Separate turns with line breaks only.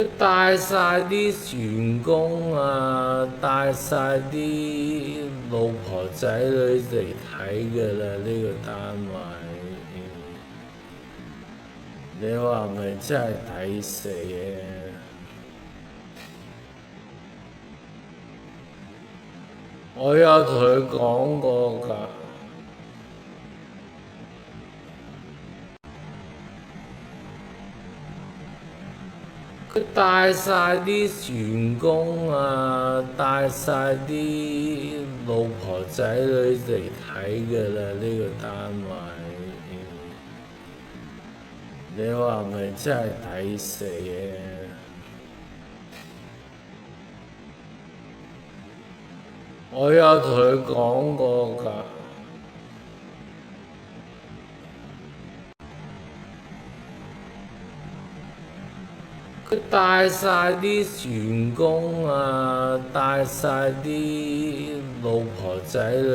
佢帶晒啲員工啊，帶晒啲老婆仔女嚟睇嘅啦，呢個單位，你話咪真係抵死啊！我有同佢講過㗎。佢帶晒啲員工啊，帶晒啲老婆仔女嚟睇嘅啦，呢個單位，你話咪真係抵死啊！我有同佢講過㗎。佢帶晒啲員工啊，帶晒啲老婆仔女。